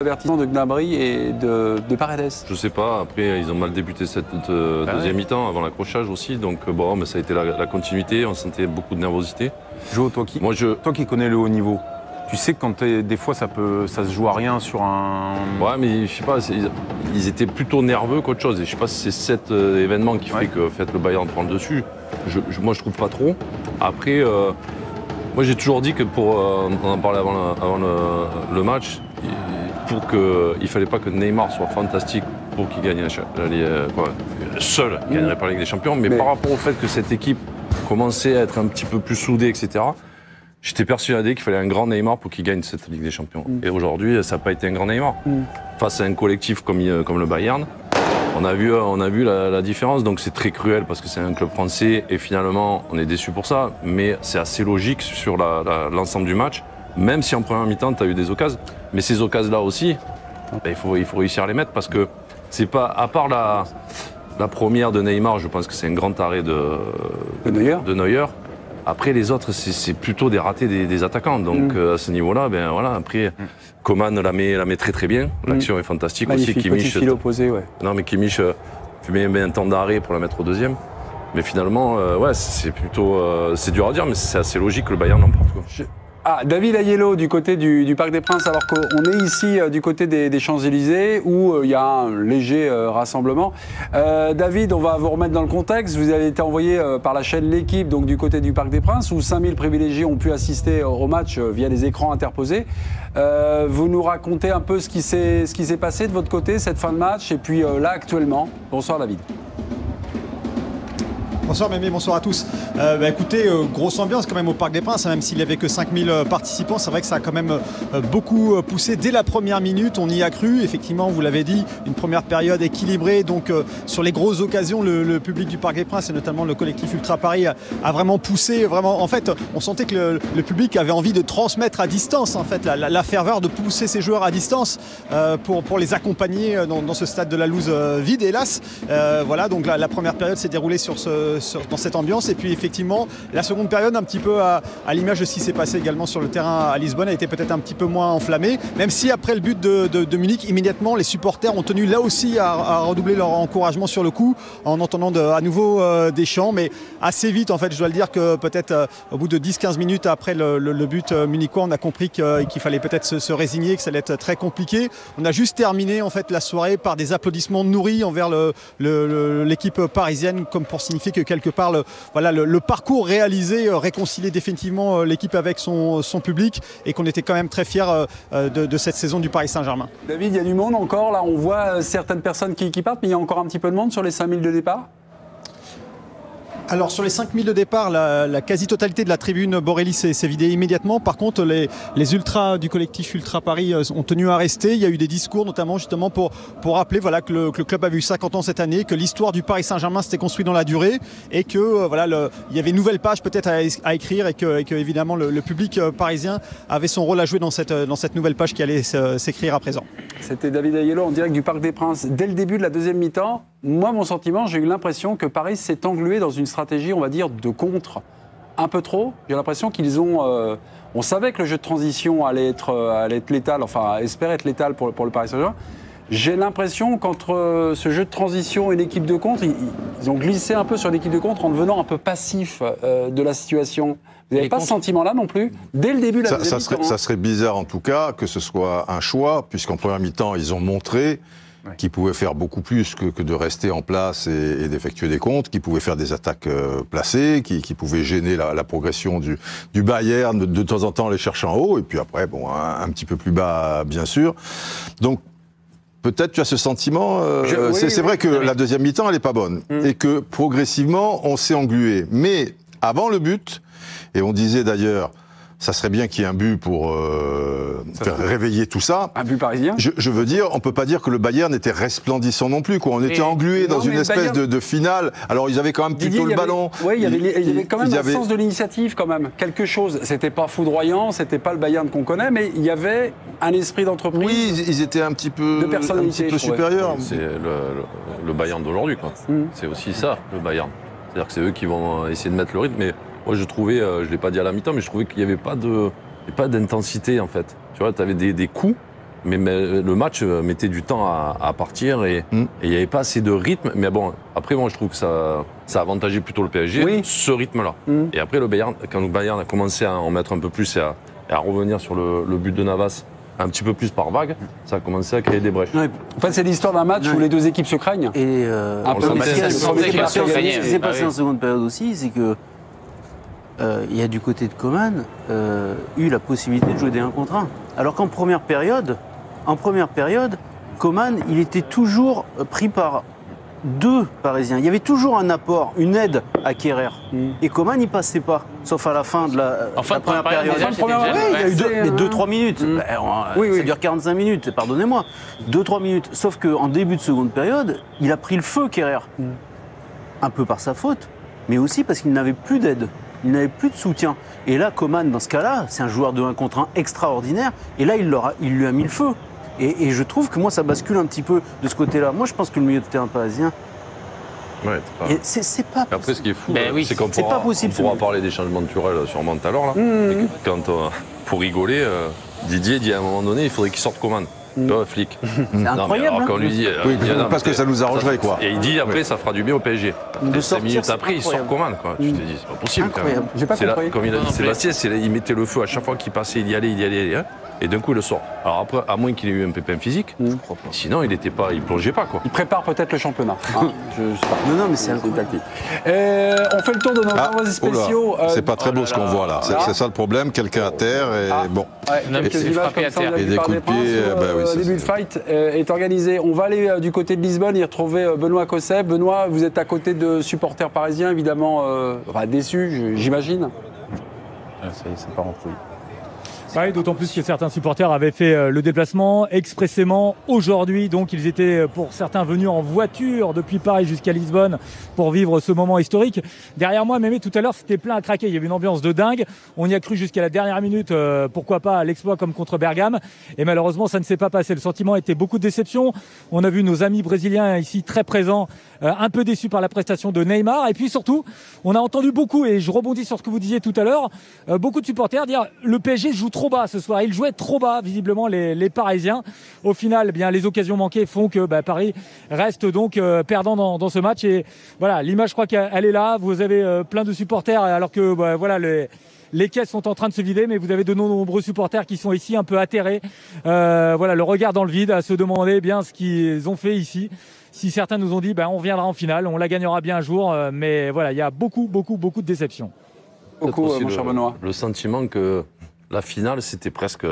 avertissement de Gnabry et de Paredes. Je sais pas, après ils ont mal débuté cette deuxième mi-temps avant l'accrochage aussi, donc bon, mais ça a été la continuité, on sentait beaucoup de nervosité. Jo, toi qui connais le haut niveau, tu sais que quand des fois ça se joue à rien sur un... Ouais, mais je sais pas, ils étaient plutôt nerveux qu'autre chose, et je sais pas si c'est cet événement qui fait que le Bayern prend le dessus. Moi je trouve pas trop. Après, moi j'ai toujours dit que on en parlait avant le match, il fallait pas que Neymar soit fantastique pour qu'il gagne seul, il gagnerait pas la Ligue des Champions, mais par rapport au fait que cette équipe commençait à être un petit peu plus soudée, etc., j'étais persuadé qu'il fallait un grand Neymar pour qu'il gagne cette Ligue des Champions. Et aujourd'hui, ça n'a pas été un grand Neymar. Face à un collectif comme le Bayern, on a vu la différence, donc c'est très cruel parce que c'est un club français et finalement on est déçu pour ça, mais c'est assez logique sur l'ensemble du match, même si en première mi-temps tu as eu des occasions. Mais ces occasions-là aussi, il faut réussir à les mettre parce que c'est pas, à part la première de Neymar, je pense que c'est un grand arrêt de Neuer. Après les autres, c'est plutôt des ratés des attaquants, donc à ce niveau-là, après Coman la met très très bien, l'action est fantastique. Magnifique, aussi. Kimmich, petit fil opposé, Non mais Kimmich met un temps d'arrêt pour la mettre au deuxième, mais finalement, c'est dur à dire, mais c'est assez logique que le Bayern l'emporte. David Aiello du côté du Parc des Princes, alors qu'on est ici du côté des Champs-Élysées où il y a un léger rassemblement. David, on va vous remettre dans le contexte. Vous avez été envoyé par la chaîne L'Équipe, donc du côté du Parc des Princes, où 5000 privilégiés ont pu assister au match via des écrans interposés. Vous nous racontez un peu ce qui s'est passé de votre côté, cette fin de match, et puis là actuellement. Bonsoir David. Bonsoir Mémé, bonsoir à tous. Écoutez, grosse ambiance quand même au Parc des Princes, même s'il n'y avait que 5000 participants. C'est vrai que ça a quand même beaucoup poussé. Dès la première minute, on y a cru. Effectivement, vous l'avez dit, une première période équilibrée. Donc sur les grosses occasions, le public du Parc des Princes et notamment le collectif Ultra Paris a vraiment poussé. Vraiment, en fait, on sentait que le public avait envie de transmettre à distance en fait, la ferveur, de pousser ses joueurs à distance pour les accompagner dans ce stade de la Louse vide, hélas. Voilà, donc la première période s'est déroulée dans cette ambiance, et puis effectivement la seconde période, un petit peu à l'image de ce qui s'est passé également sur le terrain à Lisbonne, a été peut-être un petit peu moins enflammée, même si après le but de Munich, immédiatement les supporters ont tenu là aussi à redoubler leur encouragement sur le coup en entendant à nouveau des chants, mais assez vite en fait, je dois le dire que peut-être au bout de 10-15 minutes après le but munichois, on a compris qu'il fallait peut-être se résigner, que ça allait être très compliqué. On a juste terminé en fait la soirée par des applaudissements nourris envers l'équipe parisienne, comme pour signifier que quelque part le parcours réalisé réconciliait définitivement l'équipe avec son public, et qu'on était quand même très fiers de cette saison du Paris Saint-Germain. David, il y a du monde encore là, on voit certaines personnes qui partent, mais il y a encore un petit peu de monde sur les 5000 de départ. Alors sur les 5000 de départ, la quasi-totalité de la tribune Borelli s'est vidée immédiatement. Par contre, les ultras du collectif Ultra Paris ont tenu à rester. Il y a eu des discours notamment justement pour rappeler que le club a eu 50 ans cette année, que l'histoire du Paris Saint-Germain s'était construite dans la durée, et que il y avait une nouvelle page peut-être à écrire, et que évidemment le public parisien avait son rôle à jouer dans cette nouvelle page qui allait s'écrire à présent. C'était David Aiello en direct du Parc des Princes. Dès le début de la deuxième mi-temps, moi, mon sentiment, j'ai eu l'impression que Paris s'est englué dans une stratégie, on va dire, de contre un peu trop. J'ai l'impression qu'ils ont... on savait que le jeu de transition allait être létal, enfin, espérait être létal pour le Paris Saint-Germain. J'ai l'impression qu'entre ce jeu de transition et l'équipe de contre, ils ont glissé un peu sur l'équipe de contre en devenant un peu passif de la situation. Vous n'avez pas ce sentiment-là non plus, dès le début de la deuxième mi-temps? Ça serait bizarre en tout cas que ce soit un choix, puisqu'en première mi-temps, ils ont montré qu'ils pouvaient faire beaucoup plus que de rester en place et d'effectuer des contres, qu'ils pouvaient faire des attaques placées, qui pouvaient gêner la progression du Bayern, de temps en temps les chercher en haut, et puis après, un petit peu plus bas, bien sûr. Donc, peut-être tu as ce sentiment, c'est vrai que la deuxième mi-temps, elle n'est pas bonne, et que progressivement, on s'est englué. Mais avant le but, et on disait d'ailleurs, ça serait bien qu'il y ait un but pour faire réveiller tout ça. Un but parisien. Je veux dire, on ne peut pas dire que le Bayern était resplendissant non plus, quoi. On était englué dans une espèce de finale. Alors, ils avaient quand même plutôt le ballon. Oui, il y avait quand même un sens de l'initiative, quand même. Quelque chose. C'était pas foudroyant, c'était pas le Bayern qu'on connaît, mais il y avait un esprit d'entreprise. Oui, ils étaient un petit peu supérieurs. C'est le Bayern d'aujourd'hui, quoi. C'est aussi ça, le Bayern. C'est-à-dire que c'est eux qui vont essayer de mettre le rythme, mais moi, je trouvais, je ne l'ai pas dit à la mi-temps, mais je trouvais qu'il n'y avait pas d'intensité, en fait. Tu vois, tu avais des coups, mais le match mettait du temps à partir et il n'y avait pas assez de rythme. Mais bon, après, moi, je trouve que ça avantageait plutôt le PSG, ce rythme-là. Et après, quand le Bayern a commencé à en mettre un peu plus et à revenir sur le but de Navas un petit peu plus par vague, ça a commencé à créer des brèches. Ouais. En fait, c'est l'histoire d'un match où les deux équipes se craignent. Et un peu ce qui s'est passé en seconde période aussi, c'est que il y a du côté de Coman eu la possibilité de jouer des 1 contre 1. Alors qu'en première période, Coman, il était toujours pris par 2 Parisiens. Il y avait toujours un apport, une aide à Kehrer. Et Coman, il passait pas, sauf à la fin de la première période. Il y a eu 2-3 minutes. Ça dure 45 minutes, pardonnez-moi. 2-3 minutes. Sauf qu'en début de seconde période, il a pris le feu, Kehrer. Un peu par sa faute, mais aussi parce qu'il n'avait plus d'aide. Il n'avait plus de soutien. Et là, Coman, dans ce cas-là, c'est un joueur de 1 contre 1 extraordinaire. Et là, il lui a mis le feu. Et je trouve que moi, ça bascule un petit peu de ce côté-là. Moi, je pense que le milieu de terrain parisien, c'est pas possible. Après, ce qui est fou, c'est qu'on pourra parler des changements de Thuram sûrement tout à l'heure. Quand, pour rigoler, Didier dit à un moment donné, il faudrait qu'il sorte Coman. Flic. C'est incroyable. Alors qu'on lui dit, parce que ça nous arrangerait, quoi. Et il dit après, ça fera du bien au PSG. 5 minutes après, il sort Coman, quoi. Tu te dis, c'est pas possible. Incroyable. J'ai pas compris. Comme il a dit Sébastien, il mettait le feu à chaque fois qu'il passait, il y allait. Hein, et d'un coup, il le sort. Alors après, à moins qu'il ait eu un pépin physique, sinon il plongeait pas, quoi. Il prépare peut-être le championnat. Je sais pas. Non, mais c'est incroyable. On fait le tour de nos envois spéciaux. C'est pas très beau ce qu'on voit là. C'est ça le problème, quelqu'un à terre et bon. Et des coups de pied. Début de fight est organisé. On va aller du côté de Lisbonne et retrouver Benoît Cosset. Benoît, vous êtes à côté de supporters parisiens, évidemment déçus, j'imagine. Ça y est, c'est pas rentré. Oui, d'autant plus que certains supporters avaient fait le déplacement expressément aujourd'hui. Donc ils étaient pour certains venus en voiture depuis Paris jusqu'à Lisbonne pour vivre ce moment historique. Derrière moi, Mémé, tout à l'heure, c'était plein à craquer. Il y avait une ambiance de dingue. On y a cru jusqu'à la dernière minute, pourquoi pas, à l'exploit comme contre Bergame. Et malheureusement, ça ne s'est pas passé. Le sentiment était beaucoup de déception. On a vu nos amis brésiliens ici très présents, un peu déçus par la prestation de Neymar. Et puis surtout, on a entendu beaucoup, et je rebondis sur ce que vous disiez tout à l'heure, beaucoup de supporters dire le PSG joue trop bas ce soir. Ils jouaient trop bas, visiblement, les Parisiens. Au final, les occasions manquées font que Paris reste donc perdant dans ce match. Et voilà, l'image, je crois qu'elle est là. Vous avez plein de supporters, alors que les caisses sont en train de se vider, mais vous avez de nombreux supporters qui sont ici un peu atterrés. Le regard dans le vide, à se demander bien ce qu'ils ont fait ici. Si certains nous ont dit, on reviendra en finale, on la gagnera bien un jour, mais voilà, il y a beaucoup de déceptions. Beaucoup, mon cher Benoît. Le sentiment que la finale, c'était presque...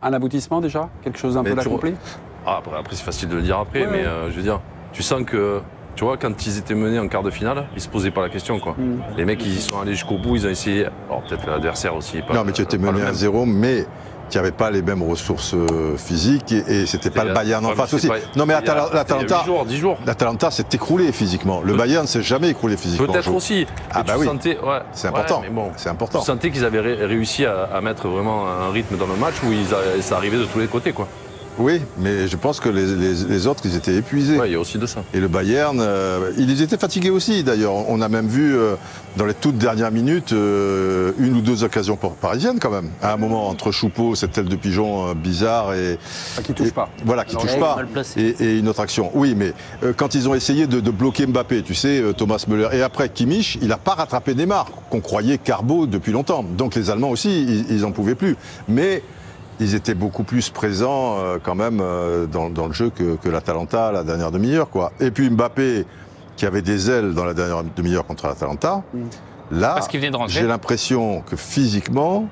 Un aboutissement déjà? Quelque chose d'un peu d'accompli? Après, c'est facile de le dire après, mais je veux dire, tu sens que, tu vois, quand ils étaient menés en quart de finale, ils se posaient pas la question, quoi. Les mecs, ils y sont allés jusqu'au bout, ils ont essayé... Alors peut-être l'adversaire aussi. Non, mais tu étais mené à 0, mais... qui n'avait pas les mêmes ressources physiques et c'était pas le Bayern en face aussi. Non mais l'Atalanta s'est écroulé physiquement. Le Bayern ne s'est jamais écroulé physiquement. Peut-être aussi. C'est important. C'est important. Tu sentais qu'ils avaient réussi à mettre vraiment un rythme dans le match où ça arrivait de tous les côtés, quoi. Oui, mais je pense que les autres, ils étaient épuisés. Oui, il y a aussi de ça. Et le Bayern, ils étaient fatigués aussi, d'ailleurs. On a même vu, dans les toutes dernières minutes, 1 ou 2 occasions parisiennes, quand même. À un moment, entre Choupeau, cette tête de pigeon bizarre et... qui touche pas. Voilà, qui touche pas. Et une autre action. Oui, mais quand ils ont essayé de bloquer Mbappé, tu sais, Thomas Müller, et après Kimmich, il n'a pas rattrapé Neymar, qu'on croyait carbo depuis longtemps. Donc les Allemands aussi, ils n'en pouvaient plus. Mais... ils étaient beaucoup plus présents quand même dans le jeu que l'Atalanta la dernière demi-heure, quoi. Et puis Mbappé, qui avait des ailes dans la dernière demi-heure contre l'Atalanta, là, j'ai l'impression que physiquement,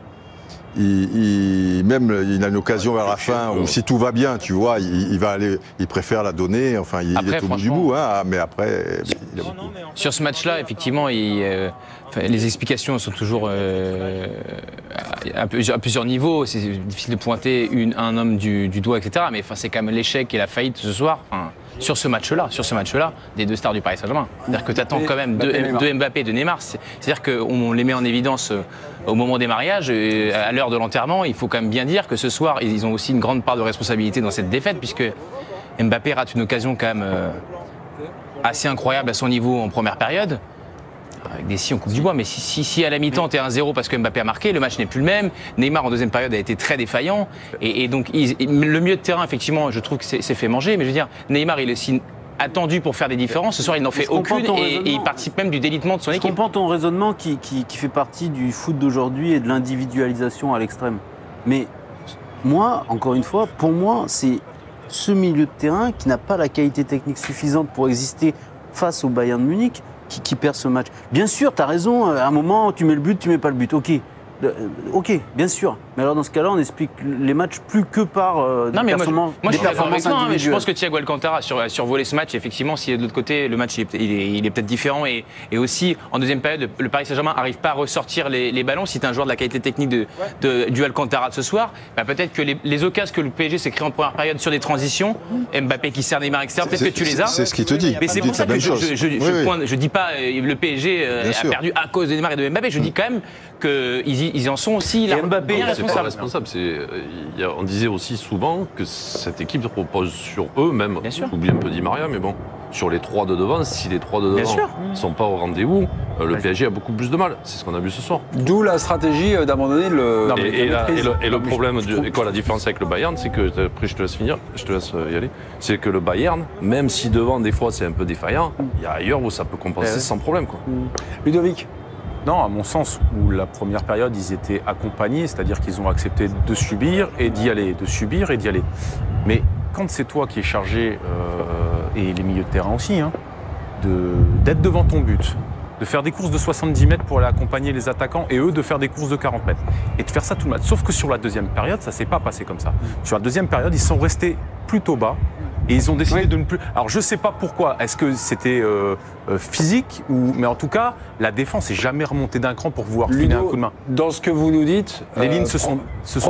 il a une occasion vers la fin où si tout va bien, tu vois, il préfère la donner. Enfin, il est au bout du bout, hein, mais après. Sur ce match-là, effectivement, les explications sont toujours à plusieurs niveaux. C'est difficile de pointer un homme du doigt, etc. Mais c'est quand même l'échec et la faillite ce soir. Sur ce match-là, des 2 stars du Paris Saint-Germain. C'est-à-dire que tu attends quand même de Mbappé et de Neymar. C'est-à-dire qu'on les met en évidence au moment des mariages, à l'heure de l'enterrement. Il faut quand même bien dire que ce soir, ils ont aussi une grande part de responsabilité dans cette défaite, puisque Mbappé rate une occasion quand même assez incroyable à son niveau en première période. avec des si on coupe du bois, mais si à la mi-temps t'es 1-0 parce que Mbappé a marqué, le match n'est plus le même. Neymar en deuxième période a été très défaillant et donc le milieu de terrain effectivement je trouve que c'est fait manger, mais je veux dire Neymar il est aussi attendu pour faire des différences. Ce soir il n'en fait aucune et il participe même du délitement de son équipe. Je comprends ton raisonnement qui fait partie du foot d'aujourd'hui et de l'individualisation à l'extrême. Mais moi, encore une fois, pour moi, c'est ce milieu de terrain qui n'a pas la qualité technique suffisante pour exister face au Bayern de Munich qui perd ce match. Bien sûr, tu as raison, à un moment, tu mets le but, tu mets pas le but. Ok, bien sûr. Mais alors dans ce cas-là, on explique les matchs plus que par des performances individuelles. Je pense que Thiago Alcantara a survolé ce match. Effectivement, si de l'autre côté, le match il est peut-être différent. Et aussi, en deuxième période, le Paris Saint-Germain n'arrive pas à ressortir les ballons. Si tu es un joueur de la qualité technique du Alcantara de ce soir, bah peut-être que les occasions que le PSG s'est créé en première période sur des transitions, Mbappé qui sert Neymar, etc., peut-être que tu les as. C'est ce qu'il te dit. Mais c'est pour ça que je dis pas le PSG a perdu à cause de Neymar et de Mbappé. Je dis quand même qu'ils en sont aussi là. Mbappé, c'est pas responsable. On disait aussi souvent que cette équipe repose sur eux-mêmes. J'oublie un peu Di Maria, mais bon, sur les 3 de devant, si les 3 de devant ne sont pas au rendez-vous, le PSG a beaucoup plus de mal. C'est ce qu'on a vu ce soir. D'où la stratégie d'abandonner le. Et le problème, la différence avec le Bayern, c'est que, après je te laisse finir, je te laisse y aller, c'est que le Bayern, même si devant des fois c'est un peu défaillant, il y a ailleurs où ça peut compenser sans problème. Ludovic. Non, à mon sens, où la première période, ils étaient accompagnés, c'est-à-dire qu'ils ont accepté de subir et d'y aller, Mais quand c'est toi qui es chargé, et les milieux de terrain aussi, d'être devant ton but, de faire des courses de 70 mètres pour aller accompagner les attaquants et eux de faire des courses de 40 mètres, et de faire ça tout le match. Sauf que sur la deuxième période, ça ne s'est pas passé comme ça. Sur la deuxième période, ils sont restés plutôt bas. Et ils ont décidé de ne plus. Alors je ne sais pas pourquoi. Est-ce que c'était physique mais en tout cas, la défense n'est jamais remontée d'un cran pour pouvoir filer un coup de main. Dans ce que vous nous dites, les lignes se sont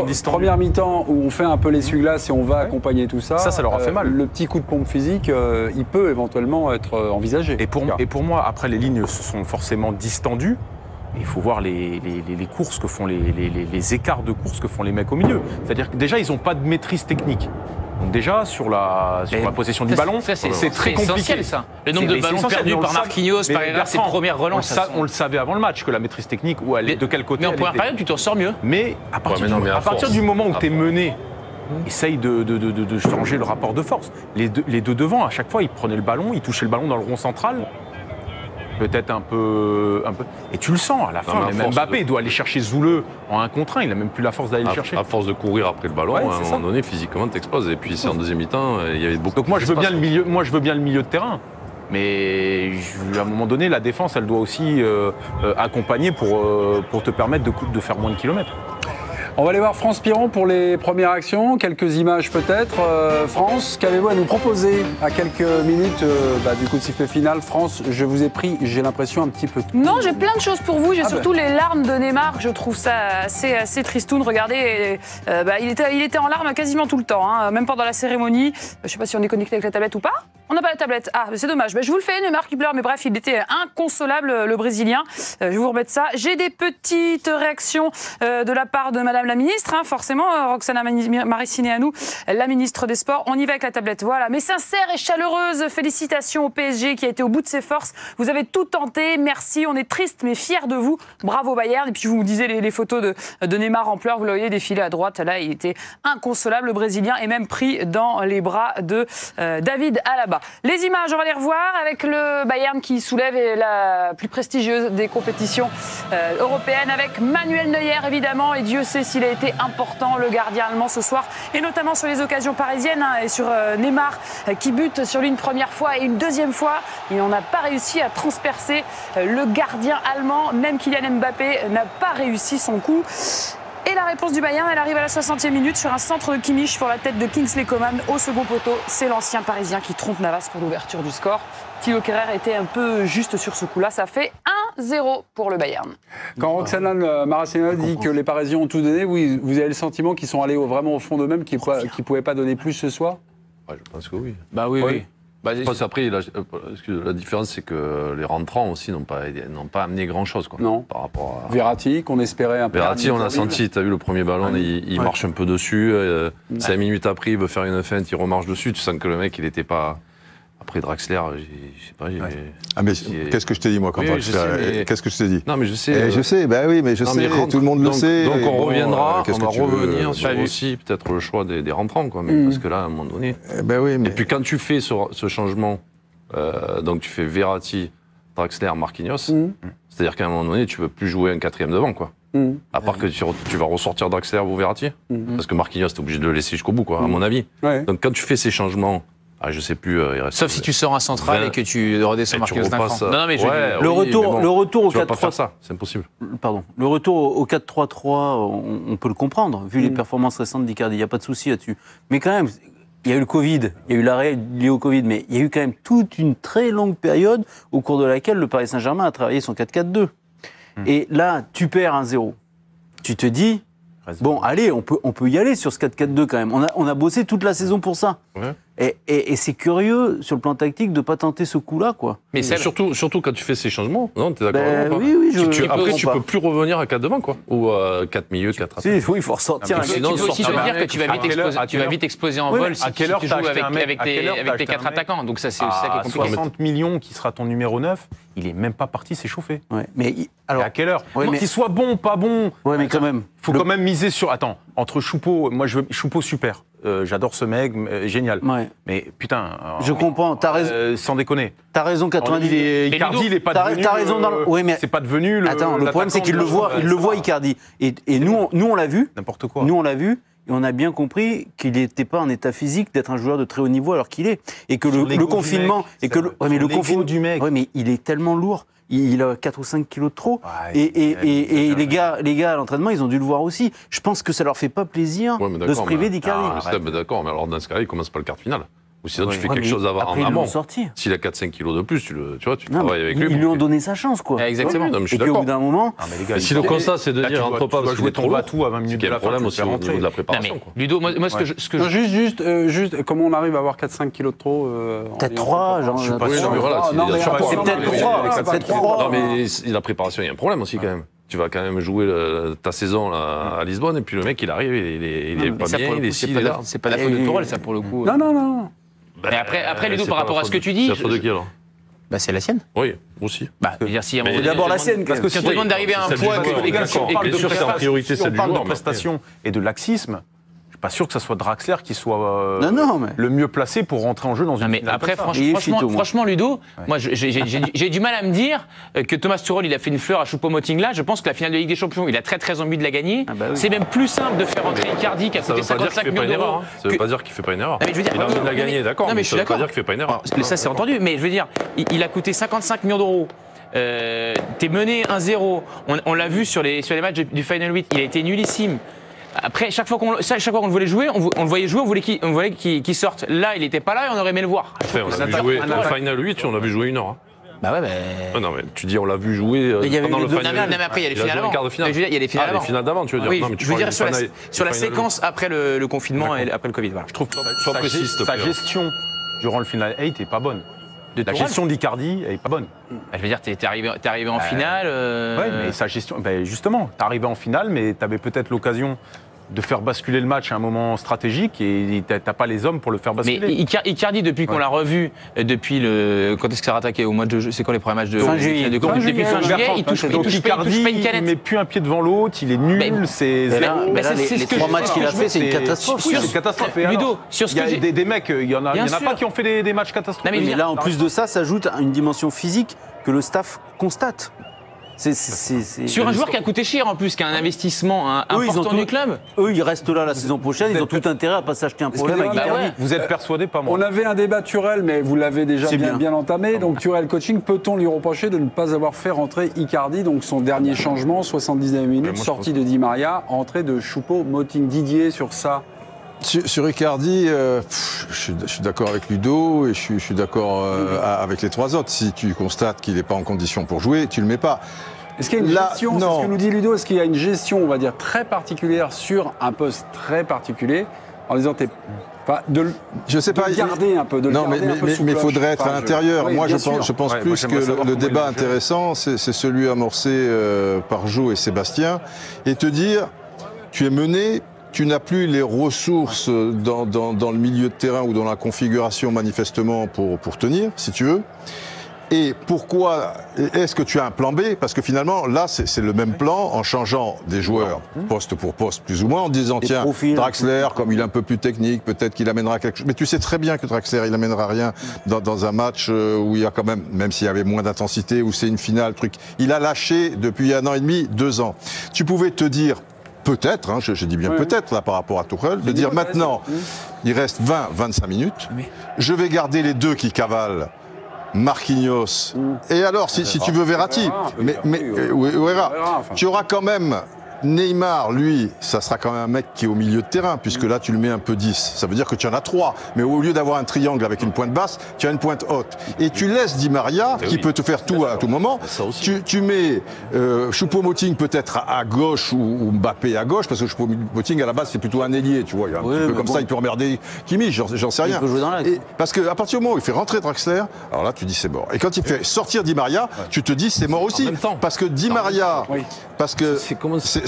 distendues. Première mi-temps où on fait un peu l'essuie-glace et on va accompagner tout ça. Ça leur a fait mal. Le petit coup de pompe physique, il peut éventuellement être envisagé. Et pour moi, après les lignes se sont forcément distendues. Il faut voir les courses que font les écarts de course que font les mecs au milieu. C'est-à-dire que déjà, ils n'ont pas de maîtrise technique. Donc déjà, sur la possession du ballon, c'est très compliqué. Essentiel, ça. Le nombre de ballons perdus par Marquinhos, par Herrera, ses premières relances. On le savait avant le match, que la maîtrise technique, de quel côté. Mais en première période, tu t'en sors mieux. Mais à partir du moment où tu es mené, essaye de changer le rapport de force. Les deux devant, à chaque fois, ils prenaient le ballon, ils touchaient le ballon dans le rond central. Peut-être un peu. Et tu le sens à la fin. Même Mbappé doit aller chercher Zouleux en 1 contre 1. Il n'a même plus la force d'aller le chercher. À force de courir après le ballon, à un moment donné, physiquement, t'exploses. Et puis, c'est en deuxième mi-temps, il y avait beaucoup. Donc moi, je veux bien le milieu de terrain. Mais à un moment donné, la défense, elle doit aussi accompagner pour te permettre de faire moins de kilomètres. On va aller voir France Piron pour les premières actions, quelques images peut-être. France, qu'avez-vous à nous proposer à quelques minutes du coup de sifflet final? France, je vous ai pris, j'ai l'impression, un petit peu... Non, j'ai plein de choses pour vous. J'ai surtout les larmes de Neymar. Je trouve ça assez tristoun. Regardez, il était en larmes quasiment tout le temps, même pendant la cérémonie. Je ne sais pas si on est connecté avec la tablette ou pas. On n'a pas la tablette. Ah, c'est dommage. Je vous le fais, Neymar qui pleure. Mais bref, il était inconsolable, le Brésilien. Je vais vous remettre ça. J'ai des petites réactions de la part de Madame la ministre. Forcément, Roxana Maracineanu, la ministre des Sports. On y va avec la tablette. Voilà. Mes sincères et chaleureuses félicitations au PSG qui a été au bout de ses forces. Vous avez tout tenté. Merci. On est triste mais fiers de vous. Bravo Bayern. Et puis, vous me disiez les photos de Neymar en pleurs. Vous l'avez défilé à droite. Là, il était inconsolable, le Brésilien, et même pris dans les bras de David Alaba. Les images, on va les revoir avec le Bayern qui soulève la plus prestigieuse des compétitions européennes avec Manuel Neuer évidemment, et Dieu sait s'il a été important, le gardien allemand ce soir, et notamment sur les occasions parisiennes et sur Neymar qui bute sur lui une première fois et une deuxième fois. Et on n'a pas réussi à transpercer le gardien allemand, même Kylian Mbappé n'a pas réussi son coup. Et la réponse du Bayern, elle arrive à la 60e minute sur un centre de Kimmich pour la tête de Kingsley Coman au second poteau. C'est l'ancien Parisien qui trompe Navas pour l'ouverture du score. Thilo Kehrer était un peu juste sur ce coup-là. Ça fait 1-0 pour le Bayern. Quand Roxana Maracineanu dit que les Parisiens ont tout donné, oui, vous avez le sentiment qu'ils sont allés vraiment au fond d'eux-mêmes, qu'ils ne pouvaient pas donner plus ce soir? Je pense que oui. Oui. Après, la différence, c'est que les rentrants aussi n'ont pas amené grand-chose. Non. Par rapport à... Verratti, qu'on espérait un peu. Verratti, on a senti, tu as vu le premier ballon, il marche un peu dessus. 5 minutes après, il veut faire une feinte, il remarche dessus. Tu sens que le mec, il n'était pas Après Draxler, je sais pas. Ah mais qu'est-ce que je t'ai dit moi quand Draxler qu'est-ce que je t'ai dit? Non mais je sais. Je sais, bah oui, mais je sais, tout le monde le sait. Donc on reviendra, qu'est-ce on va que tu veux revenir sur aussi peut-être le choix des rentrants, quoi. Mais parce que là, à un moment donné. Ben oui, mais et puis quand tu fais ce changement, donc tu fais Verratti, Draxler, Marquinhos, c'est-à-dire qu'à un moment donné, tu peux plus jouer un quatrième devant, quoi. À part que tu vas ressortir Draxler ou Verratti, parce que Marquinhos, t'es obligé de le laisser jusqu'au bout, quoi, à mon avis. Ouais. Donc quand tu fais ces changements, je sais plus. Sauf si tu sors un central et que tu redescends Marquinhos d'un cran. Non, mais le retour au 4-3-3, ça, c'est impossible. Pardon. Le retour au 4-3-3, on peut le comprendre, vu les performances récentes d'Icardi, il n'y a pas de souci là-dessus. Mais quand même, il y a eu le Covid, il y a eu l'arrêt lié au Covid, mais il y a eu quand même toute une très longue période au cours de laquelle le Paris Saint-Germain a travaillé son 4-4-2. Et là, tu perds 1-0. Tu te dis, bon, allez, on peut y aller sur ce 4-4-2 quand même. On a bossé toute la saison pour ça. Ouais. Et c'est curieux, sur le plan tactique, de ne pas tenter ce coup-là, quoi. Mais surtout quand tu fais ces changements, non, t'es d'accord avec moi? Oui, après, tu peux plus revenir à 4 devant, quoi. Ou 4 milieux, 4 attaques. Oui, il faut ressortir. Tu peux aussi te dire que tu vas vite exploser en vol si tu joues avec tes 4 attaquants. Donc ça, c'est ça qui est compliqué. 60 millions qui sera ton numéro 9, il est même pas parti s'échauffer. Ouais, mais alors, à quelle heure? Qu'il soit bon, pas bon. Ouais, mais quand même. Il faut quand même miser sur. Attends, entre Choupeau, moi Choupeau super. J'adore ce mec, génial. Ouais. Mais putain. Je comprends, t'as raison. Sans déconner. T'as raison, 90. Icardi, il n'est pas devenu. T'as raison dans oui, mais c'est pas devenu. Attends, le problème, c'est qu'il le voit, Icardi. Et nous, on l'a vu. N'importe quoi. Nous, on l'a vu. Et on a bien compris qu'il n'était pas en état physique d'être un joueur de très haut niveau alors qu'il est. Et que le confinement. Mais le confinement du mec. Ouais, mais il est tellement lourd. Il a 4 ou 5 kilos de trop. Et les gars à l'entraînement, ils ont dû le voir aussi. Je pense que ça leur fait pas plaisir de se priver d'Icardi. D'accord, mais alors dans ce cas-là, il commence pas le quart de finale. Ou sinon, tu fais quelque chose en amont. S'il a 4-5 kilos de plus, tu travailles avec lui. Ils lui ont donné sa chance, quoi. Exactement. Et qu'au bout d'un moment. Si le constat, c'est de dire, rentre pas parce qu'il est trop lourd, tout à 20 minutes de la fin, problème aussi au niveau de la préparation. Ludo, moi, ce que je. Juste, comment on arrive à avoir 4-5 kilos de trop Peut-être 3, genre. Je suis pas sûr. C'est peut-être 3. Non, mais la préparation, il y a un problème aussi, quand même. Tu vas quand même jouer ta saison là, à Lisbonne, et puis le mec, il arrive, il est pas bien, il est ici, il est là. C'est pas la faute de Tourelle, ça, pour le coup. Non. Mais après Ludo, par rapport à ce que tu dis. C'est la faute de qui, alors? C'est la sienne. Oui, aussi. C'est d'abord la sienne. Parce que si on te demande d'arriver à un point si on parle de prestation et de laxisme, je suis pas sûr que ça soit Draxler qui soit mais... le mieux placé pour rentrer en jeu dans une finale. Après, franchement, Ludo, moi j'ai du mal à me dire que Thomas Tuchel il a fait une fleur à Choupo-Moting là. Je pense que la finale de Ligue des Champions, il a très envie de la gagner. C'est même plus simple de faire entrer Icardi qui a coûté 55 millions d'euros. Ça veut pas dire qu'il fait pas une erreur. Il a envie de la gagner, d'accord. Non, mais je suis d'accord. Ça veut pas dire qu'il fait pas une erreur. Ça c'est entendu, mais je veux dire, il a coûté 55 millions d'euros. T'es mené 1-0. On l'a vu sur les matchs du Final 8. Il a été nullissime. Après, chaque fois qu'on le voulait jouer, on le voyait jouer, on voulait qu'il sorte. Là, il n'était pas là et on aurait aimé le voir. Enfin, on l'a vu jouer au Final 8, on l'a vu jouer 1 heure. Bah ouais, non, mais tu dis, on l'a vu jouer pendant le Final. Non, mais après, il y a les finales avant. Il y a les finales avant. Les finales d'avant, tu veux dire. Oui, je veux dire sur la séquence après le confinement et après le Covid. Voilà. Je trouve que sa gestion durant le Final 8 n'est pas bonne. La gestion d'Icardi n'est pas bonne. Je veux dire, t'es arrivé en finale. Oui, mais sa gestion. Justement, t'es arrivé en finale, mais t'avais peut-être l'occasion de faire basculer le match à un moment stratégique et t'as pas les hommes pour le faire basculer. Mais Icardi, depuis qu'on l'a revu, depuis quand est-ce que ça a rattaqué au mois de c'est quoi les premiers matchs de fin juillet. Depuis fin juillet, il touche pas une canette. Il met plus un pied devant l'autre, il est nul. Les 3 matchs qu'il a fait, c'est une catastrophe. Oui, c'est une catastrophe. Ludo, sur ce que il y a des mecs, il y en a pas qui ont fait des matchs catastrophiques. Mais là, en plus de ça, s'ajoute une dimension physique que le staff constate. Sur un joueur qui a coûté cher en plus, qui a un investissement important du club. Eux, ils restent là la saison prochaine, ils ont tout intérêt à pas s'acheter un problème avec Icardi. Vous êtes persuadé, pas moi. On avait un débat Tuchel, mais vous l'avez déjà bien entamé. Donc Tuchel coaching, peut-on lui reprocher de ne pas avoir fait rentrer Icardi, donc son dernier changement, 79 minutes, sortie de Di Maria, entrée de Choupo-Moting. Didier sur ça. Sur Icardi, je suis d'accord avec Ludo et je suis d'accord avec les 3 autres. Si tu constates qu'il n'est pas en condition pour jouer, tu le mets pas. Est-ce qu'il y a une gestion, c'est ce que nous dit Ludo, est-ce qu'il y a une gestion, on va dire, très particulière sur un poste très particulier, en disant garder un peu, non, mais il faudrait être à l'intérieur. Moi, je pense plus que le débat intéressant, c'est celui amorcé par Jo et Sébastien, et te dire, tu es mené, tu n'as plus les ressources dans le milieu de terrain ou dans la configuration manifestement pour tenir, si tu veux. Et pourquoi est-ce que tu as un plan B? Parce que finalement, là, c'est le même plan en changeant des joueurs poste pour poste, plus ou moins, en disant, tiens, Draxler, comme il est un peu plus technique, peut-être qu'il amènera quelque chose. Mais tu sais très bien que Draxler, il amènera rien dans un match où il y a quand même s'il y avait moins d'intensité, où c'est une finale, truc. Il a lâché depuis 1 an et demi, 2 ans. Tu pouvais te dire, peut-être, je dis bien peut-être, là, par rapport à Tuchel, de dire maintenant, il reste 20-25 minutes, je vais garder les 2 qui cavalent, Marquinhos. Et alors, si tu veux Verratti, tu auras quand même Neymar, lui, ça sera quand même un mec qui est au milieu de terrain, puisque là, tu le mets un peu 10. Ça veut dire que tu en as 3. Mais au lieu d'avoir un triangle avec une pointe basse, tu as une pointe haute. Et tu laisses Di Maria, qui peut te faire tout à tout moment. Tu mets Choupo-Moting peut-être à gauche ou Mbappé à gauche, parce que Choupo-Moting, à la base, c'est plutôt un ailier, tu vois. Il y a un petit peu comme ça, il peut emmerder Kimmich, j'en sais rien. Il peut jouer dans l'axe. Parce qu'à partir du moment où il fait rentrer Draxler, alors là, tu dis c'est mort. Et quand il fait sortir Di Maria, tu te dis c'est mort aussi. Parce que Di Maria, parce que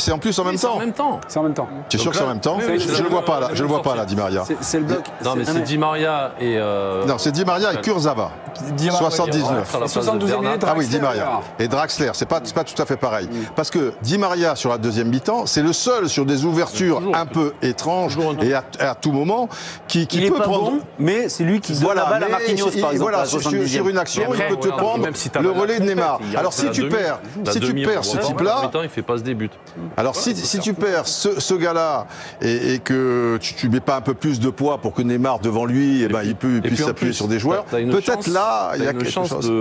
c'est en plus en même temps. C'est en même temps. Tu es sûr que c'est en même temps? Je le vois pas là. Je le vois pas là, Di Maria. C'est le bloc. Non, mais c'est Di Maria et. Non, c'est Di Maria et Kurzawa. 79. 72 minutes. Ah oui, Di Maria. Et Draxler, c'est pas tout à fait pareil. Parce que Di Maria sur la deuxième mi-temps, c'est le seul sur des ouvertures un peu étranges et à tout moment qui il peut est pas prendre. bon, mais c'est lui qui donne la balle à Marquinhos, par exemple. Voilà, sur une action, il peut te prendre le relais de Neymar. Alors si tu perds ce type-là, il fait pas ce début. alors si tu perds ce gars-là et que tu mets pas un peu plus de poids pour que Neymar devant lui, il puisse s'appuyer sur des joueurs, peut-être là il y a quelque chose.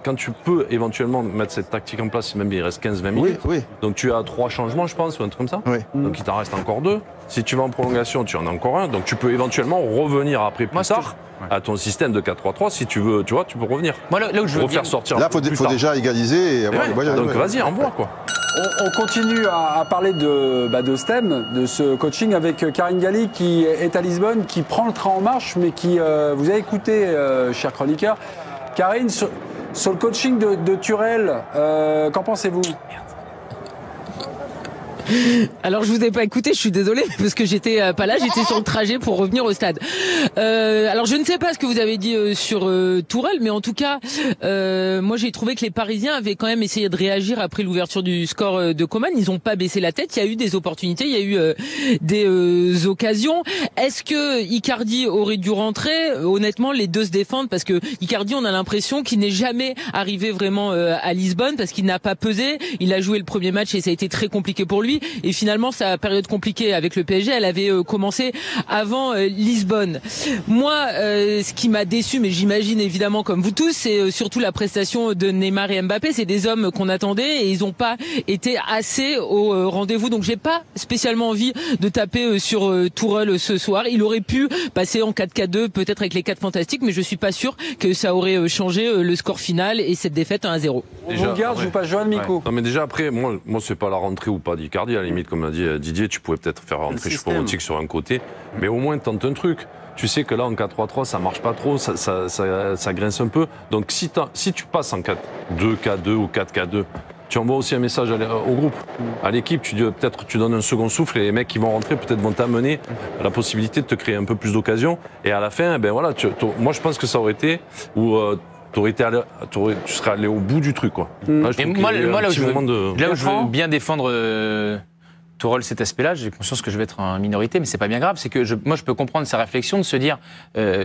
Quand tu peux éventuellement mettre cette tactique en place, même il reste 15-20 minutes, donc tu as 3 changements, je pense, ou un truc comme ça. Donc il t'en reste encore 2. Si tu vas en prolongation, tu en as encore un. Donc tu peux éventuellement revenir après plus tard à ton système de 4-3-3 si tu veux, tu vois, tu peux revenir. Moi, là où je veux refaire sortir. Là, il faut déjà égaliser et avoir les moyens. Donc vas-y, envoie quoi. On continue à parler de ce thème, de ce coaching avec Karine Galli qui est à Lisbonne, qui prend le train en marche, mais qui, vous avez écouté, cher chroniqueur. Karine, sur le coaching de Tuchel, qu'en pensez-vous? Alors je vous ai pas écouté, je suis désolée parce que j'étais pas là, j'étais sur le trajet pour revenir au stade. Alors je ne sais pas ce que vous avez dit sur Tourelle, mais en tout cas, moi j'ai trouvé que les Parisiens avaient quand même essayé de réagir après l'ouverture du score de Coman. Ils n'ont pas baissé la tête. Il y a eu des opportunités, il y a eu des occasions. Est-ce que Icardi aurait dû rentrer? Honnêtement, les deux se défendent parce que Icardi, on a l'impression qu'il n'est jamais arrivé vraiment à Lisbonne parce qu'il n'a pas pesé. Il a joué le premier match et ça a été très compliqué pour lui. Et finalement, sa période compliquée avec le PSG, elle avait commencé avant Lisbonne. Moi, ce qui m'a déçu, mais j'imagine évidemment comme vous tous, c'est surtout la prestation de Neymar et Mbappé. C'est des hommes qu'on attendait et ils n'ont pas été assez au rendez-vous. Donc j'ai pas spécialement envie de taper sur Tourelle ce soir. Il aurait pu passer en 4-4-2, peut-être avec les 4 fantastiques, mais je suis pas sûr que ça aurait changé le score final et cette défaite à 1-0. On vous regarde, je vous passe Johan Miko. Non mais déjà après, moi c'est pas la rentrée ou pas d'Icardi. À la limite, comme l'a dit Didier, tu pouvais peut-être faire rentrer Choupo-Moting sur un côté, mais au moins tente un truc. Tu sais que là en 4-3-3 ça marche pas trop, ça grince un peu. Donc si tu passes en 4-2-4-2 ou 4-4-2, tu envoies aussi un message au groupe, à l'équipe. Tu dis peut-être tu donnes un second souffle et les mecs qui vont rentrer peut-être vont t'amener à la possibilité de te créer un peu plus d'occasions. Et à la fin, moi je pense que ça aurait été où tu serais allé au bout du truc, quoi. Là, là où je veux bien défendre Tourelle cet aspect-là, j'ai conscience que je vais être en minorité, mais c'est pas bien grave. C'est que moi je peux comprendre sa réflexion de se dire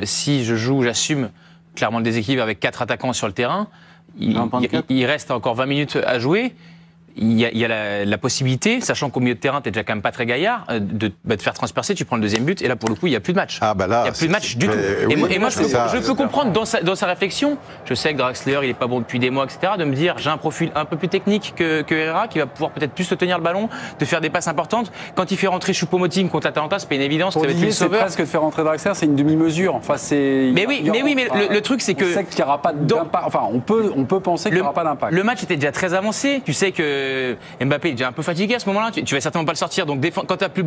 si j'assume clairement le déséquilibre avec 4 attaquants sur le terrain, il reste encore 20 minutes à jouer. Il y a la possibilité, sachant qu'au milieu de terrain, tu es déjà quand même pas très gaillard, de te faire transpercer, tu prends le deuxième but, et là, pour le coup, il n'y a plus de match. Ah bah là, il n'y a plus de match du tout. Et moi, je peux comprendre dans sa réflexion, je sais que Draxler, il n'est pas bon depuis des mois, etc., de me dire, j'ai un profil un peu plus technique que Herrera, qui va pouvoir peut-être plus te tenir le ballon, te faire des passes importantes. Quand il fait rentrer Choupo-Moting contre l'Atalanta, c'est pas une évidence. Pour Didier, c'est presque de faire rentrer Draxler, c'est une demi-mesure. Enfin, mais le truc, c'est que... On sait qu'il n'y aura pas d'impact. Enfin, on peut penser qu'il n'y aura pas d'impact. Le match était déjà très avancé. Tu sais que Mbappé est déjà un peu fatigué à ce moment-là, tu vas certainement pas le sortir. Donc quand tu as plus